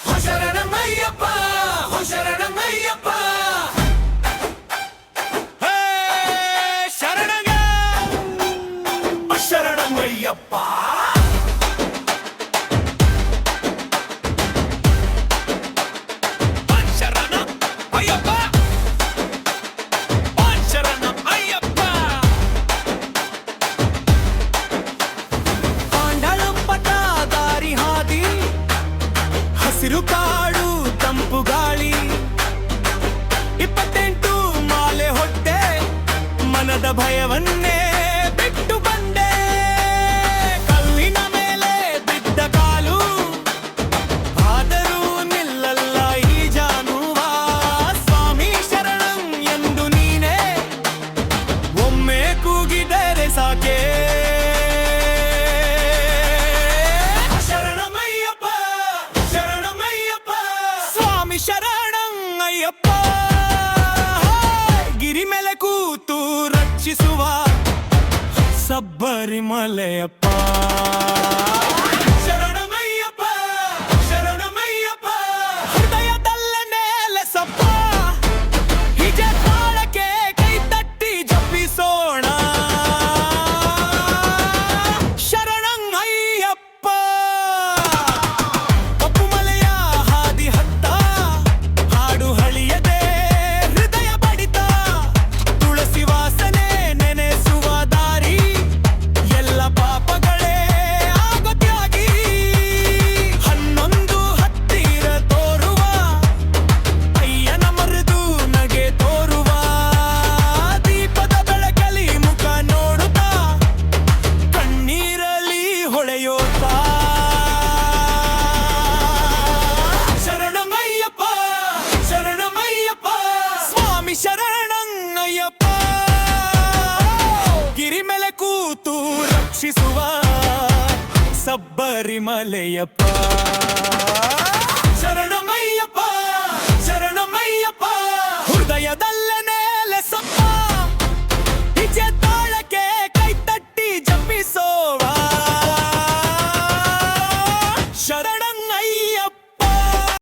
ಶರಣಮಯ್ಯಪ್ಪ ಶರಣಮಯ್ಯಪ್ಪ ಶರಣಗ ಶರಣಮಯ್ಯಪ್ಪ ಹಸಿರು ಕಾಡು ತಂಪು ಗಾಳಿ 28 ಮಾಲೆ ಹೊಟ್ಟೆ ಮನದ ಭಯವನ್ನೇ ಬಿಟ್ಟು ಬಂದೆ ಕಲ್ಲಿನ ಮೇಲೆ ಬಿದ್ದ ಕಾಲು ಆದರೂ ನಿಲ್ಲಲ್ಲ ಈ ಜಾನುವ ಸ್ವಾಮಿ ಶರಣಂ ಎಂದು ನೀನೇ ಒಮ್ಮೆ ಕೂಗಿದರೆ ಸಾಕೆ ಶರಣಂ ಅಯ್ಯಪ್ಪ ಗಿರಿ ಮೇಲೆ ಕೂತು ರಕ್ಷಿಸುವ ಸಬ್ಬರಿಮಲೆಯಪ್ಪ ಶರಣಮಯ್ಯಪ್ಪ ಶರಣಮಯ್ಯಪ್ಪ ಹೃದಯದಲ್ಲೇ ನೆಲೆಸಪ್ಪ ಹಿಜೆ ತಾಳಕ್ಕೆ ಕೈ ತಟ್ಟಿ ಜಪಿಸೋಣ ಶರಣಂ ಅಯ್ಯಪ್ಪ ಶರಣಂ ಅಯ್ಯಪ್ಪ ಗಿರಿ ಮೇಲೆ ಕೂತು ರಕ್ಷಿಸುವ ಸಬ್ಬರಿಮಲೆಯಪ್ಪ ಶರಣಮಯ್ಯಪ್ಪ ಶರಣಮಯ್ಯಪ್ಪ ಹೃದಯದಲ್ಲೇ ನೆಲೆಸಪ್ಪ